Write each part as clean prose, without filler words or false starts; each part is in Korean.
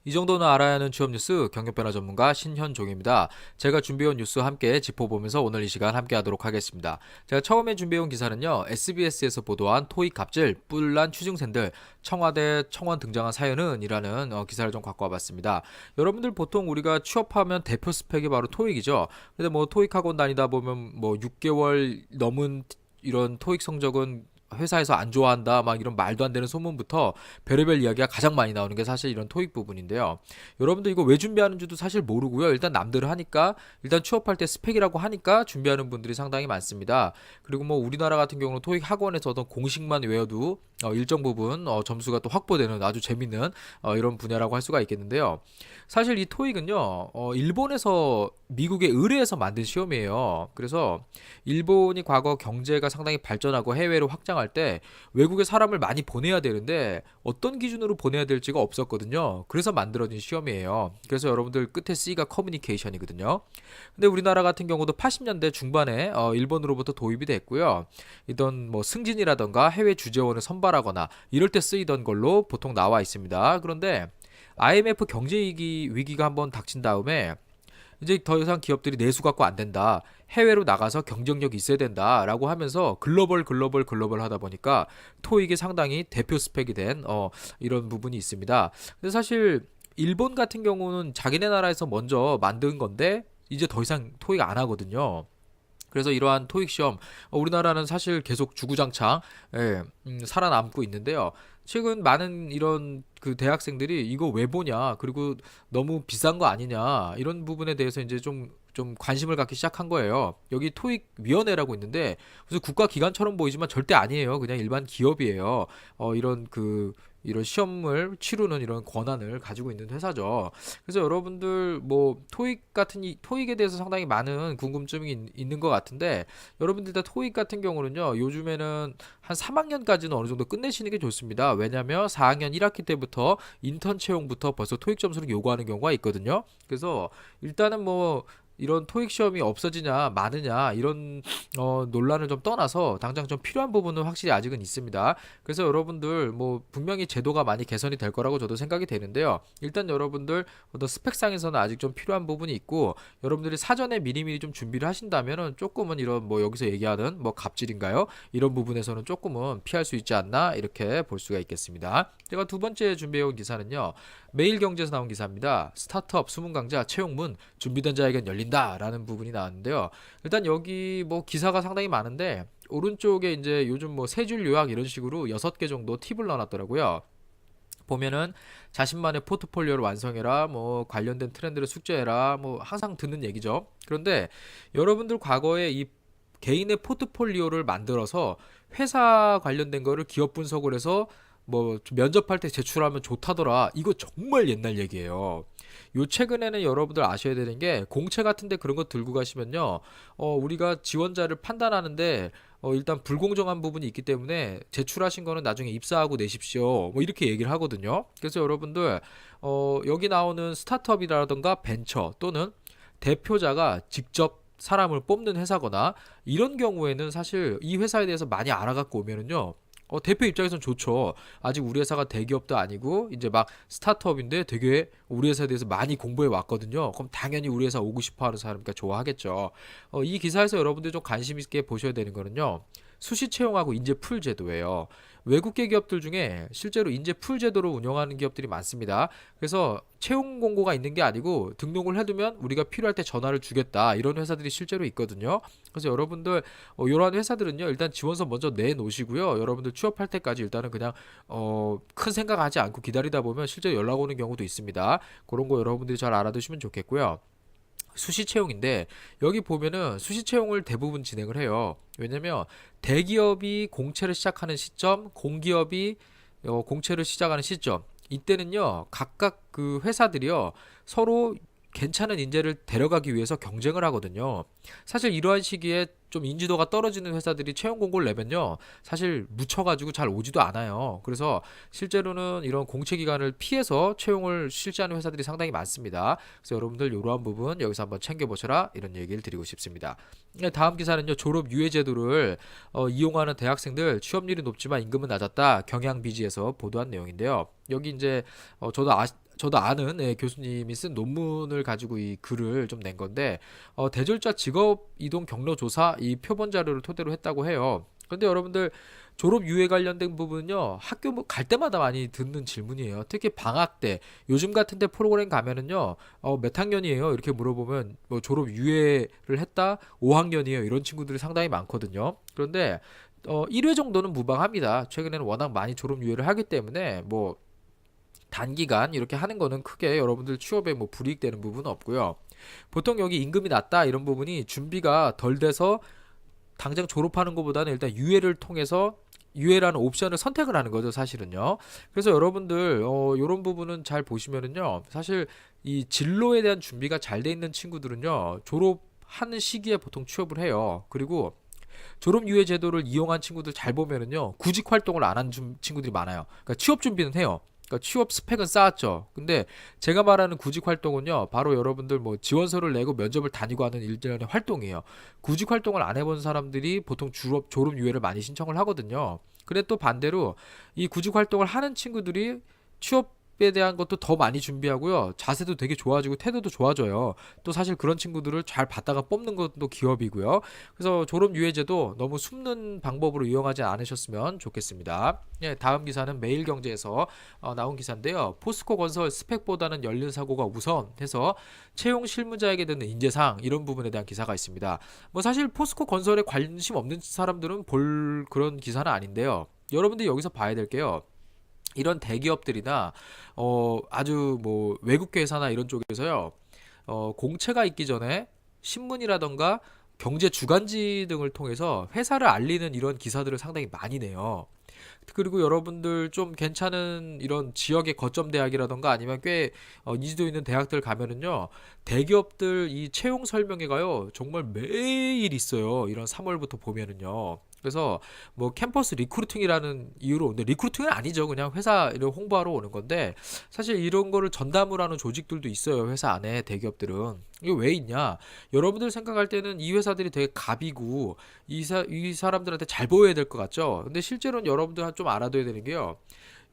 이 정도는 알아야 하는 취업 뉴스 경력변화 전문가 신현종입니다. 제가 준비해온 뉴스 함께 짚어보면서 오늘 이 시간 함께 하도록 하겠습니다. 제가 처음에 준비해온 기사는요. SBS에서 보도한 토익 갑질, 뿔난 취중생들, 청와대 청원 등장한 사연은 이라는 기사를 좀 갖고 와봤습니다. 여러분들 보통 우리가 취업하면 대표 스펙이 바로 토익이죠. 근데 뭐 토익 학원 다니다 보면 뭐 6개월 넘은 이런 토익 성적은 회사에서 안 좋아한다 막 이런 말도 안 되는 소문부터 별의별 이야기가 가장 많이 나오는 게 사실 이런 토익 부분인데요. 여러분들 이거 왜 준비하는지도 사실 모르고요. 일단 남들은 하니까 일단 취업할 때 스펙이라고 하니까 준비하는 분들이 상당히 많습니다. 그리고 뭐 우리나라 같은 경우는 토익 학원에서 어떤 공식만 외워도 일정 부분 점수가 또 확보되는 아주 재밌는 이런 분야라고 할 수가 있겠는데요. 사실 이 토익은요, 일본에서 미국의 의뢰에서 만든 시험이에요. 그래서 일본이 과거 경제가 상당히 발전하고 해외로 확장할 때 외국에 사람을 많이 보내야 되는데 어떤 기준으로 보내야 될지가 없었거든요. 그래서 만들어진 시험이에요. 그래서 여러분들 끝에 C가 커뮤니케이션이거든요. 근데 우리나라 같은 경우도 80년대 중반에 일본으로부터 도입이 됐고요. 이런 뭐 승진이라던가 해외 주재원을 선발하거나 이럴 때 쓰이던 걸로 보통 나와 있습니다. 그런데 IMF 경제 위기가 한번 닥친 다음에 이제 더 이상 기업들이 내수 갖고 안 된다. 해외로 나가서 경쟁력이 있어야 된다라고 하면서 글로벌 하다 보니까 토익이 상당히 대표 스펙이 된 이런 부분이 있습니다. 근데 사실 일본 같은 경우는 자기네 나라에서 먼저 만든 건데 이제 더 이상 토익 안 하거든요. 그래서 이러한 토익 시험 우리나라는 사실 계속 주구장창 살아남고 있는데요. 최근 많은 이런 그 대학생들이 이거 왜 보냐 그리고 너무 비싼 거 아니냐 이런 부분에 대해서 이제 좀 관심을 갖기 시작한 거예요. 여기 토익 위원회라고 있는데 무슨 국가 기관처럼 보이지만 절대 아니에요. 그냥 일반 기업이에요. 이런 시험을 치르는 이런 권한을 가지고 있는 회사죠. 그래서 여러분들 뭐 토익에 대해서 상당히 많은 궁금증이 있는 것 같은데 여러분들 다 토익 같은 경우는요. 요즘에는 한 3학년까지는 어느 정도 끝내시는 게 좋습니다. 왜냐하면 4학년 1학기 때부터 인턴 채용부터 벌써 토익 점수를 요구하는 경우가 있거든요. 그래서 일단은 뭐 이런 토익 시험이 없어지냐 마느냐 이런 논란을 좀 떠나서 당장 좀 필요한 부분은 확실히 아직은 있습니다. 그래서 여러분들 뭐 분명히 제도가 많이 개선이 될 거라고 저도 생각이 되는데요. 일단 여러분들 어떤 스펙상에서는 아직 좀 필요한 부분이 있고 여러분들이 사전에 미리미리 좀 준비를 하신다면은 조금은 이런 뭐 여기서 얘기하는 뭐 갑질인가요? 이런 부분에서는 조금은 피할 수 있지 않나 이렇게 볼 수가 있겠습니다. 제가 두 번째 준비해온 기사는요. 매일경제에서 나온 기사입니다. 스타트업 수문 강좌 채용문 준비된 자에겐 열린다라는 부분이 나왔는데요. 일단 여기 뭐 기사가 상당히 많은데 오른쪽에 이제 요즘 뭐 세 줄 요약 이런 식으로 6개 정도 팁을 넣어놨더라고요. 보면은 자신만의 포트폴리오를 완성해라, 뭐 관련된 트렌드를 숙제해라, 뭐 항상 듣는 얘기죠. 그런데 여러분들 과거에 이 개인의 포트폴리오를 만들어서 회사 관련된 거를 기업 분석을 해서 뭐 면접할 때 제출하면 좋다더라. 이거 정말 옛날 얘기예요. 요 최근에는 여러분들 아셔야 되는 게 공채 같은데 그런 거 들고 가시면요. 우리가 지원자를 판단하는데 일단 불공정한 부분이 있기 때문에 제출하신 거는 나중에 입사하고 내십시오. 뭐 이렇게 얘기를 하거든요. 그래서 여러분들 여기 나오는 스타트업이라던가 벤처 또는 대표자가 직접 사람을 뽑는 회사거나 이런 경우에는 사실 이 회사에 대해서 많이 알아갖고 오면은요. 대표 입장에선 좋죠. 아직 우리 회사가 대기업도 아니고 이제 막 스타트업인데 되게 우리 회사에 대해서 많이 공부해 왔거든요. 그럼 당연히 우리 회사 오고 싶어 하는 사람이니까 좋아하겠죠. 이 기사에서 여러분들이 좀 관심 있게 보셔야 되는 거는요. 수시 채용하고 인재 풀 제도예요. 외국계 기업들 중에 실제로 인재 풀 제도로 운영하는 기업들이 많습니다. 그래서 채용 공고가 있는 게 아니고 등록을 해두면 우리가 필요할 때 전화를 주겠다 이런 회사들이 실제로 있거든요. 그래서 여러분들 이러한 회사들은요 일단 지원서 먼저 내놓으시고요. 여러분들 취업할 때까지 일단은 그냥 큰 생각하지 않고 기다리다 보면 실제 연락 오는 경우도 있습니다. 그런 거 여러분들이 잘 알아두시면 좋겠고요. 수시 채용인데 여기 보면은 수시 채용을 대부분 진행을 해요. 왜냐면 대기업이 공채를 시작하는 시점, 공기업이 공채를 시작하는 시점 이때는요 각각 그 회사들이요 서로 괜찮은 인재를 데려가기 위해서 경쟁을 하거든요. 사실 이러한 시기에 좀 인지도가 떨어지는 회사들이 채용 공고를 내면요. 사실 묻혀가지고 잘 오지도 않아요. 그래서 실제로는 이런 공채 기간을 피해서 채용을 실시하는 회사들이 상당히 많습니다. 그래서 여러분들 이러한 부분 여기서 한번 챙겨보셔라 이런 얘기를 드리고 싶습니다. 네, 다음 기사는요. 졸업 유예 제도를 이용하는 대학생들 취업률이 높지만 임금은 낮았다. 경향비지에서 보도한 내용인데요. 여기 이제 저도 저도 아는 교수님이 쓴 논문을 가지고 이 글을 좀 낸 건데 대졸자 직업 이동 경로 조사 이 표본 자료를 토대로 했다고 해요. 근데 여러분들 졸업 유예 관련된 부분은요 학교 갈 때마다 많이 듣는 질문이에요. 특히 방학 때 요즘 같은데 프로그램 가면은요 몇 학년이에요 이렇게 물어보면 뭐 졸업 유예를 했다 5학년이에요 이런 친구들이 상당히 많거든요. 그런데 1회 정도는 무방합니다. 최근에는 워낙 많이 졸업 유예를 하기 때문에 뭐 단기간 이렇게 하는 거는 크게 여러분들 취업에 뭐 불이익 되는 부분은 없고요. 보통 여기 임금이 낮다 이런 부분이 준비가 덜 돼서 당장 졸업하는 것보다는 일단 유예를 통해서 유예라는 옵션을 선택을 하는 거죠, 사실은요. 그래서 여러분들 이런 부분은 잘 보시면은요. 사실 이 진로에 대한 준비가 잘 돼 있는 친구들은요. 졸업하는 시기에 보통 취업을 해요. 그리고 졸업 유예 제도를 이용한 친구들 잘 보면은요. 구직 활동을 안 한 친구들이 많아요. 그러니까 취업 준비는 해요. 그러니까 취업 스펙은 쌓았죠. 근데 제가 말하는 구직 활동은요, 바로 여러분들 뭐 지원서를 내고 면접을 다니고 하는 일련의 활동이에요. 구직 활동을 안 해본 사람들이 보통 졸업 유예를 많이 신청을 하거든요. 근데 또 반대로 이 구직 활동을 하는 친구들이 취업에 대한 것도 더 많이 준비하고요. 자세도 되게 좋아지고 태도도 좋아져요. 또 사실 그런 친구들을 잘 받다가 뽑는 것도 기업이고요. 그래서 졸업 유예제도 너무 숨는 방법으로 이용하지 않으셨으면 좋겠습니다. 예, 다음 기사는 매일경제에서 나온 기사인데요. 포스코 건설 스펙보다는 열린 사고가 우선 해서 채용 실무자에게 드는 인재상 이런 부분에 대한 기사가 있습니다. 뭐 사실 포스코 건설에 관심 없는 사람들은 볼 그런 기사는 아닌데요. 여러분들이 여기서 봐야 될 게요. 이런 대기업들이나 아주 뭐 외국계 회사나 이런 쪽에서요. 공채가 있기 전에 신문이라던가 경제 주간지 등을 통해서 회사를 알리는 이런 기사들을 상당히 많이 내요. 그리고 여러분들 좀 괜찮은 이런 지역의 거점 대학이라던가 아니면 꽤 인지도 있는 대학들 가면은요 대기업들 이 채용 설명회가요 정말 매일 있어요. 이런 3월부터 보면은요. 그래서 뭐 캠퍼스 리크루팅이라는 이유로 근데 리크루팅은 아니죠. 그냥 회사 를 홍보하러 오는 건데 사실 이런 거를 전담을 하는 조직들도 있어요. 회사 안에 대기업들은. 이거 왜 있냐? 여러분들 생각할 때는 이 회사들이 되게 갑이고 이 사람들한테 잘 보여야 될 것 같죠? 근데 실제로는 여러분들 좀 알아둬야 되는 게요.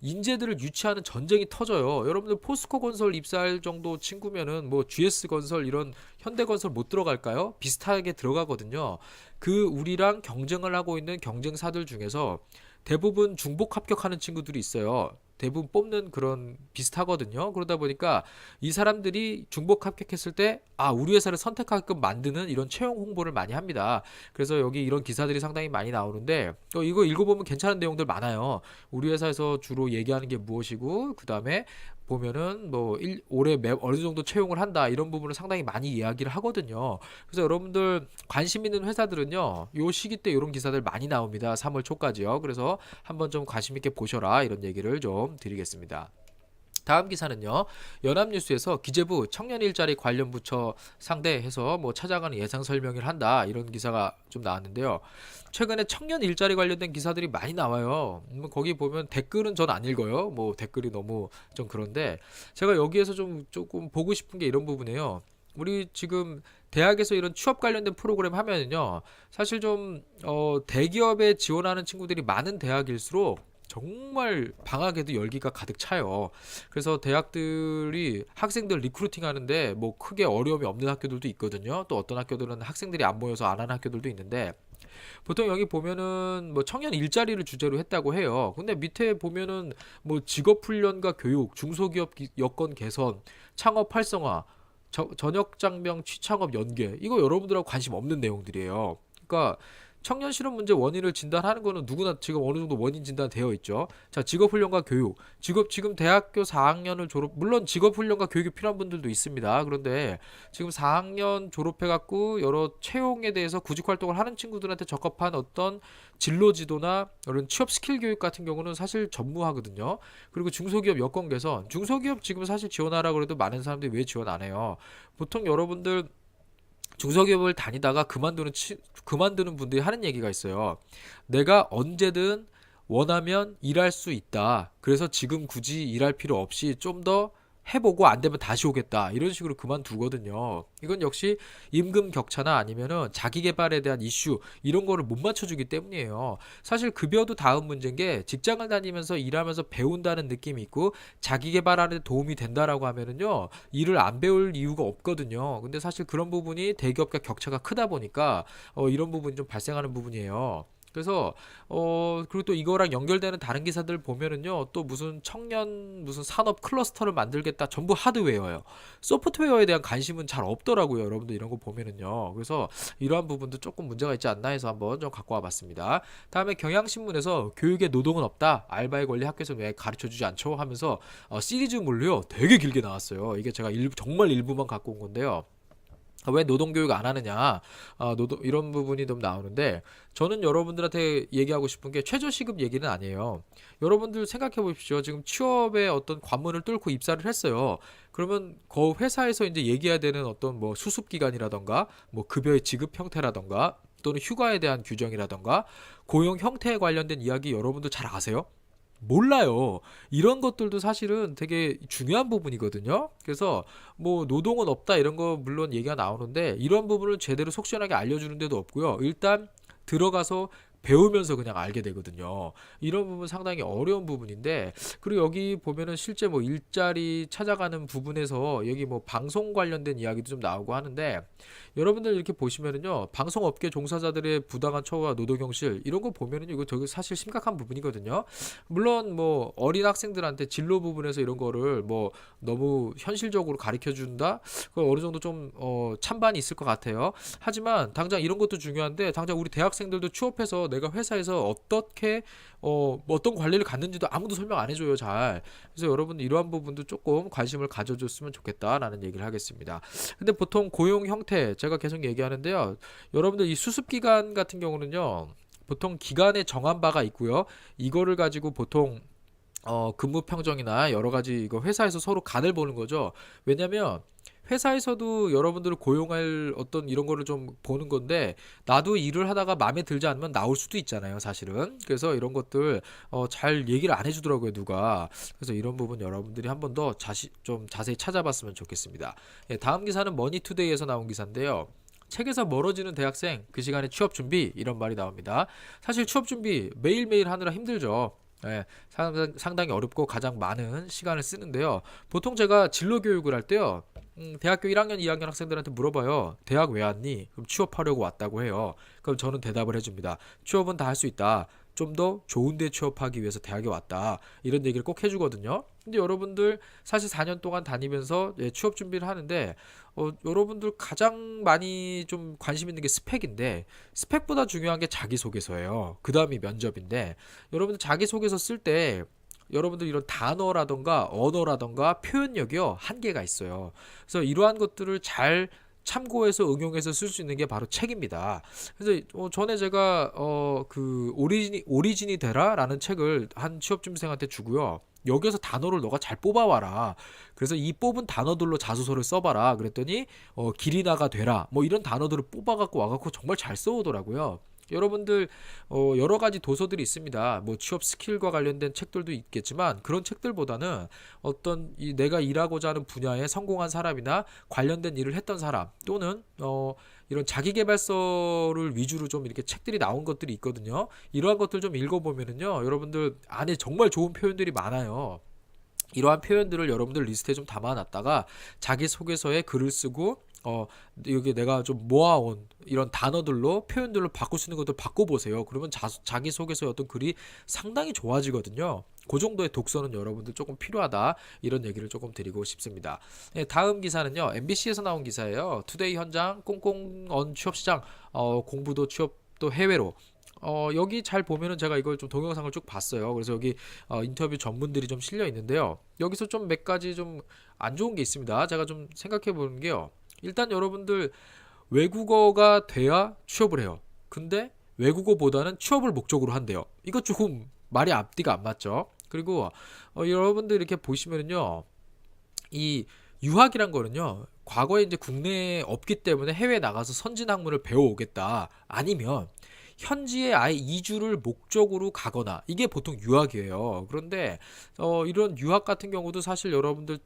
인재들을 유치하는 전쟁이 터져요. 여러분들 포스코 건설 입사할 정도 친구면은 뭐 GS 건설 이런 현대 건설 못 들어갈까요? 비슷하게 들어가거든요. 그 우리랑 경쟁을 하고 있는 경쟁사들 중에서 대부분 중복 합격하는 친구들이 있어요. 대부분 뽑는 그런 비슷하거든요. 그러다 보니까 이 사람들이 중복 합격했을 때, 우리 회사를 선택하게끔 만드는 이런 채용 홍보를 많이 합니다. 그래서 여기 이런 기사들이 상당히 많이 나오는데, 이거 읽어보면 괜찮은 내용들 많아요. 우리 회사에서 주로 얘기하는 게 무엇이고, 그 다음에 보면은 뭐 올해 어느 정도 채용을 한다 이런 부분을 상당히 많이 이야기를 하거든요. 그래서 여러분들 관심 있는 회사들은요, 요 시기 때 이런 기사들 많이 나옵니다. 3월 초까지요. 그래서 한번 좀 관심 있게 보셔라 이런 얘기를 좀 드리겠습니다. 다음 기사는요. 연합뉴스에서 기재부 청년 일자리 관련 부처 상대해서 뭐 찾아가는 예상 설명을 한다 이런 기사가 좀 나왔는데요. 최근에 청년 일자리 관련된 기사들이 많이 나와요. 거기 보면 댓글은 전 안 읽어요. 뭐 댓글이 너무 좀 그런데 제가 여기에서 좀 조금 보고 싶은 게 이런 부분이에요. 우리 지금 대학에서 이런 취업 관련된 프로그램 하면은요. 사실 좀 대기업에 지원하는 친구들이 많은 대학일수록 정말 방학에도 열기가 가득 차요. 그래서 대학들이 학생들 리크루팅 하는데 뭐 크게 어려움이 없는 학교들도 있거든요. 또 어떤 학교들은 학생들이 안 모여서 안 하는 학교들도 있는데 보통 여기 보면은 뭐 청년 일자리를 주제로 했다고 해요. 근데 밑에 보면은 뭐 직업 훈련과 교육, 중소기업 여건 개선, 창업 활성화, 전역 장병 취창업 연계 이거 여러분들하고 관심 없는 내용들이에요. 그러니까 청년 실업 문제 원인을 진단하는 거는 누구나 지금 어느 정도 원인 진단 되어 있죠. 자, 직업 훈련과 교육. 지금 대학교 4학년을 물론 직업 훈련과 교육이 필요한 분들도 있습니다. 그런데 지금 4학년 졸업해 갖고 여러 채용에 대해서 구직 활동을 하는 친구들한테 적합한 어떤 진로 지도나 이런 취업 스킬 교육 같은 경우는 사실 전무하거든요. 그리고 중소기업 여건 개선. 중소기업 지금 사실 지원하라 그래도 많은 사람들이 왜 지원 안 해요? 보통 여러분들 중소기업을 다니다가 그만두는 분들이 하는 얘기가 있어요. 내가 언제든 원하면 일할 수 있다. 그래서 지금 굳이 일할 필요 없이 좀 더 해보고 안 되면 다시 오겠다 이런 식으로 그만두거든요. 이건 역시 임금 격차나 아니면은 자기 개발에 대한 이슈 이런 거를 못 맞춰주기 때문이에요. 사실 급여도 다음 문제인 게 직장을 다니면서 일하면서 배운다는 느낌이 있고 자기 개발하는 데 도움이 된다라고 하면은요 일을 안 배울 이유가 없거든요. 근데 사실 그런 부분이 대기업과 격차가 크다 보니까 이런 부분이 좀 발생하는 부분이에요. 그래서 그리고 또 이거랑 연결되는 다른 기사들 보면은요 또 무슨 청년 무슨 산업 클러스터를 만들겠다 전부 하드웨어예요. 소프트웨어에 대한 관심은 잘 없더라고요. 여러분들 이런 거 보면은요. 그래서 이러한 부분도 조금 문제가 있지 않나 해서 한번 좀 갖고 와봤습니다. 다음에 경향신문에서 교육에 노동은 없다. 알바의 권리 학교에서 왜 가르쳐주지 않죠? 하면서 시리즈물로요 되게 길게 나왔어요. 이게 제가 정말 일부만 갖고 온 건데요. 왜 노동교육 안 하느냐, 이런 부분이 좀 나오는데, 저는 여러분들한테 얘기하고 싶은 게 최저시급 얘기는 아니에요. 여러분들 생각해 보십시오. 지금 취업의 어떤 관문을 뚫고 입사를 했어요. 그러면 그 회사에서 이제 얘기해야 되는 어떤 뭐 수습기간이라던가, 뭐 급여의 지급 형태라던가, 또는 휴가에 대한 규정이라던가, 고용 형태에 관련된 이야기 여러분들 잘 아세요? 몰라요. 이런 것들도 사실은 되게 중요한 부분이거든요. 그래서 뭐 노동은 없다 이런 거 물론 얘기가 나오는데 이런 부분을 제대로 속 시원하게 알려주는 데도 없고요. 일단 들어가서 배우면서 그냥 알게 되거든요. 이런 부분 상당히 어려운 부분인데 그리고 여기 보면은 실제 뭐 일자리 찾아가는 부분에서 여기 뭐 방송 관련된 이야기도 좀 나오고 하는데 여러분들 이렇게 보시면은요 방송업계 종사자들의 부당한 처우와 노동형실 이런 거 보면은 이거 되게 사실 심각한 부분이거든요. 물론 뭐 어린 학생들한테 진로 부분에서 이런 거를 뭐 너무 현실적으로 가르쳐 준다 그 어느 정도 좀 찬반이 있을 것 같아요. 하지만 당장 이런 것도 중요한데 당장 우리 대학생들도 취업해서 내가 회사에서 어떻게 뭐 어떤 관리를 갖는지도 아무도 설명 안 해줘요 잘. 그래서 여러분 이러한 부분도 조금 관심을 가져줬으면 좋겠다라는 얘기를 하겠습니다. 근데 보통 고용 형태 제가 계속 얘기하는데요. 여러분들 이 수습 기간 같은 경우는요. 보통 기간에 정한 바가 있고요. 이거를 가지고 보통 근무 평정이나 여러 가지 이거 회사에서 서로 간을 보는 거죠. 왜냐면 회사에서도 여러분들을 고용할 어떤 이런 거를 좀 보는 건데 나도 일을 하다가 마음에 들지 않으면 나올 수도 있잖아요 사실은. 그래서 이런 것들 잘 얘기를 안 해주더라고요 누가. 그래서 이런 부분 여러분들이 한 번 더 좀 자세히 찾아봤으면 좋겠습니다. 예, 다음 기사는 머니투데이에서 나온 기사인데요. 책에서 멀어지는 대학생 그 시간에 취업 준비 이런 말이 나옵니다. 사실 취업 준비 매일매일 하느라 힘들죠. 예, 상당히 어렵고 가장 많은 시간을 쓰는데요. 보통 제가 진로 교육을 할 때요. 대학교 1학년, 2학년 학생들한테 물어봐요. 대학 왜 왔니? 그럼 취업하려고 왔다고 해요. 그럼 저는 대답을 해줍니다. 취업은 다 할 수 있다. 좀 더 좋은 데 취업하기 위해서 대학에 왔다. 이런 얘기를 꼭 해주거든요. 근데 여러분들 사실 4년 동안 다니면서 취업 준비를 하는데 여러분들 가장 많이 좀 관심 있는 게 스펙인데 스펙보다 중요한 게 자기소개서예요. 그 다음이 면접인데 여러분들 자기소개서 쓸 때 여러분들 이런 단어라던가 언어라던가 표현력이요 한계가 있어요. 그래서 이러한 것들을 잘 참고해서 응용해서 쓸 수 있는 게 바로 책입니다. 그래서 전에 제가 그 오리진이 되라라는 책을 한 취업준비생한테 주고요. 여기에서 단어를 너가 잘 뽑아와라. 그래서 이 뽑은 단어들로 자소서를 써봐라. 그랬더니 길이나가 되라. 뭐 이런 단어들을 뽑아갖고 와갖고 정말 잘 써오더라고요. 여러분들 여러 가지 도서들이 있습니다. 뭐 취업 스킬과 관련된 책들도 있겠지만 그런 책들보다는 어떤 내가 일하고자 하는 분야에 성공한 사람이나 관련된 일을 했던 사람 또는 이런 자기계발서를 위주로 좀 이렇게 책들이 나온 것들이 있거든요. 이러한 것들 좀 읽어보면은요, 여러분들 안에 정말 좋은 표현들이 많아요. 이러한 표현들을 여러분들 리스트에 좀 담아놨다가 자기소개서에 글을 쓰고 여기 내가 좀 모아온 이런 단어들로 표현들로 바꿀 수 있는 것들 바꿔보세요. 그러면 자기소개서의 어떤 글이 상당히 좋아지거든요. 그 정도의 독서는 여러분들 조금 필요하다 이런 얘기를 조금 드리고 싶습니다. 네, 다음 기사는요 MBC에서 나온 기사예요. 투데이 현장 꽁꽁 언 취업시장 공부도 취업도 해외로 여기 잘 보면은 제가 이걸 좀 동영상을 쭉 봤어요. 그래서 여기 인터뷰 전문들이 좀 실려 있는데요. 여기서 좀 몇 가지 좀 안 좋은 게 있습니다. 제가 좀 생각해 보는 게요. 일단 여러분들 외국어가 돼야 취업을 해요. 근데 외국어보다는 취업을 목적으로 한대요. 이거 조금 말이 앞뒤가 안 맞죠. 그리고 여러분들 이렇게 보시면은요. 이 유학이란 거는요. 과거에 이제 국내에 없기 때문에 해외에 나가서 선진 학문을 배워오겠다. 아니면 현지에 아예 이주를 목적으로 가거나 이게 보통 유학이에요. 그런데 이런 유학 같은 경우도 사실 여러분들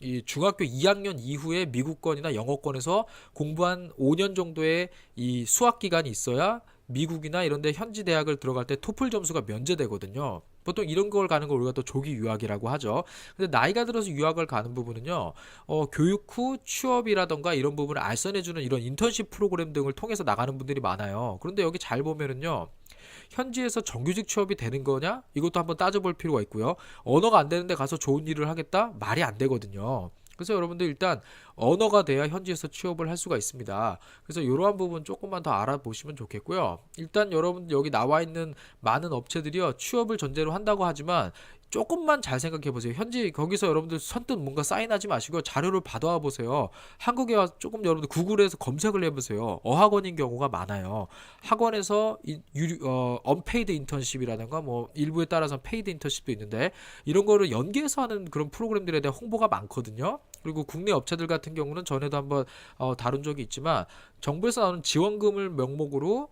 이 중학교 2학년 이후에 미국권이나 영어권에서 공부한 5년 정도의 이 수학 기간이 있어야 미국이나 이런 데 현지 대학을 들어갈 때 토플 점수가 면제되거든요. 보통 이런 걸 가는 걸 우리가 또 조기 유학이라고 하죠. 근데 나이가 들어서 유학을 가는 부분은요, 교육 후 취업이라던가 이런 부분을 알선해주는 이런 인턴십 프로그램 등을 통해서 나가는 분들이 많아요. 그런데 여기 잘 보면은요, 현지에서 정규직 취업이 되는 거냐? 이것도 한번 따져볼 필요가 있고요. 언어가 안 되는데 가서 좋은 일을 하겠다? 말이 안 되거든요. 그래서 여러분들 일단 언어가 돼야 현지에서 취업을 할 수가 있습니다. 그래서 이러한 부분 조금만 더 알아보시면 좋겠고요. 일단 여러분 여기 나와 있는 많은 업체들이요, 취업을 전제로 한다고 하지만 조금만 잘 생각해 보세요. 현지 거기서 여러분들 선뜻 뭔가 사인하지 마시고 자료를 받아와 보세요. 한국에 와서 조금 여러분들 구글에서 검색을 해보세요. 어학원인 경우가 많아요. 학원에서 언페이드 인턴십이라든가 뭐 일부에 따라서 페이드 인턴십도 있는데 이런 거를 연계해서 하는 그런 프로그램들에 대한 홍보가 많거든요. 그리고 국내 업체들 같은 경우는 전에도 한번 다룬 적이 있지만 정부에서 나오는 지원금을 명목으로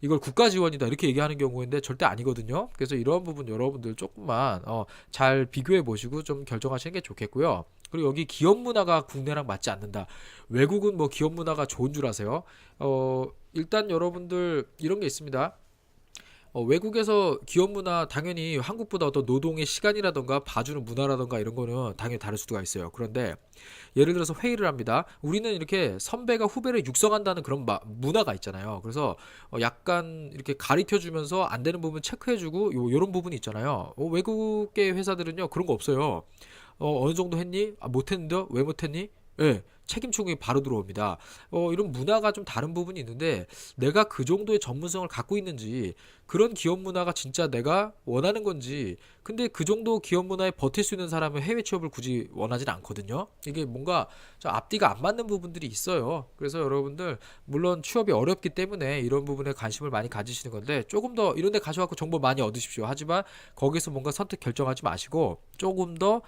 이걸 국가 지원이다 이렇게 얘기하는 경우인데 절대 아니거든요. 그래서 이런 부분 여러분들 조금만 잘 비교해 보시고 좀 결정하시는 게 좋겠고요. 그리고 여기 기업 문화가 국내랑 맞지 않는다. 외국은 뭐 기업 문화가 좋은 줄 아세요? 일단 여러분들 이런 게 있습니다. 외국에서 기업 문화 당연히 한국보다 어떤 노동의 시간이라던가 봐주는 문화라던가 이런 거는 당연히 다를 수가 있어요. 그런데 예를 들어서 회의를 합니다. 우리는 이렇게 선배가 후배를 육성한다는 그런 문화가 있잖아요. 그래서 약간 이렇게 가르쳐 주면서 안 되는 부분 체크해 주고 요런 부분이 있잖아요. 외국계 회사들은요 그런 거 없어요. 어느 정도 했니? 못했는데 왜 못했니? 예, 책임 충고이 바로 들어옵니다. 이런 문화가 좀 다른 부분이 있는데 내가 그 정도의 전문성을 갖고 있는지 그런 기업 문화가 진짜 내가 원하는 건지 근데 그 정도 기업 문화에 버틸 수 있는 사람은 해외 취업을 굳이 원하진 않거든요. 이게 뭔가 좀 앞뒤가 안 맞는 부분들이 있어요. 그래서 여러분들 물론 취업이 어렵기 때문에 이런 부분에 관심을 많이 가지시는 건데 조금 더 이런 데 가셔갖고 정보 많이 얻으십시오. 하지만 거기서 뭔가 선택 결정하지 마시고 조금 더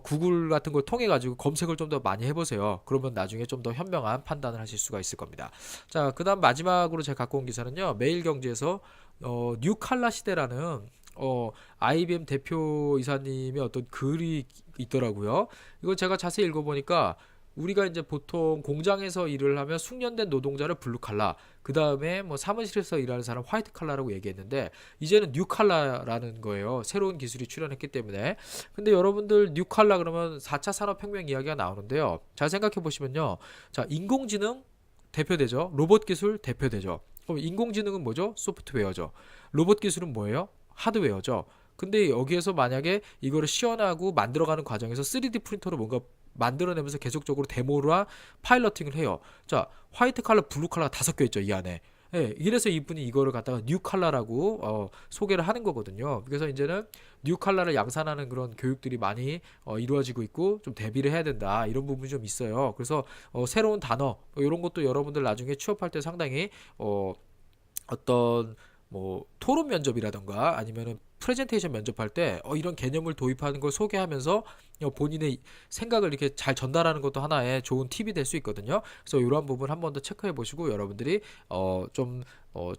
구글 같은 걸 통해 가지고 검색을 좀 더 많이 해보세요. 그러면 나중에 좀 더 현명한 판단을 하실 수가 있을 겁니다. 자, 그다음 마지막으로 제가 갖고 온 기사는요. 매일경제에서 뉴칼라 시대라는 IBM 대표이사님의 어떤 글이 있더라고요. 이걸 제가 자세히 읽어보니까 우리가 이제 보통 공장에서 일을 하면 숙련된 노동자를 블루칼라, 그 다음에 뭐 사무실에서 일하는 사람 화이트 칼라라고 얘기했는데 이제는 뉴칼라라는 거예요. 새로운 기술이 출현했기 때문에. 근데 여러분들 뉴칼라 그러면 4차 산업혁명 이야기가 나오는데요. 잘 생각해 보시면요. 자, 인공지능 대표되죠. 로봇 기술 대표되죠. 그럼 인공지능은 뭐죠? 소프트웨어죠. 로봇 기술은 뭐예요? 하드웨어죠. 근데 여기에서 만약에 이거를 시연하고 만들어가는 과정에서 3D 프린터로 뭔가 만들어내면서 계속적으로 데모와 파일러팅을 해요. 자, 화이트 칼라, 블루 칼라가 다 섞여 있죠, 이 안에. 예, 이래서 이분이 이거를 갖다가 뉴 칼라라고 소개를 하는 거거든요. 그래서 이제는 뉴 칼라를 양산하는 그런 교육들이 많이 이루어지고 있고 좀 대비를 해야 된다. 이런 부분이 좀 있어요. 그래서 새로운 단어 이런 것도 여러분들 나중에 취업할 때 상당히 어떤 뭐 토론 면접이라던가 아니면은 프레젠테이션 면접할 때 이런 개념을 도입하는 걸 소개하면서 본인의 생각을 이렇게 잘 전달하는 것도 하나의 좋은 팁이 될 수 있거든요. 그래서 이러한 부분 한 번 더 체크해 보시고 여러분들이 좀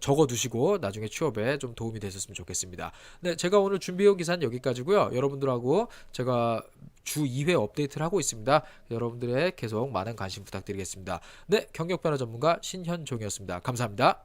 적어 두시고 나중에 취업에 좀 도움이 되셨으면 좋겠습니다. 네, 제가 오늘 준비해온 기사는 여기까지고요. 여러분들하고 제가 주 2회 업데이트를 하고 있습니다. 여러분들의 계속 많은 관심 부탁드리겠습니다. 네, 경력 변화 전문가 신현종이었습니다. 감사합니다.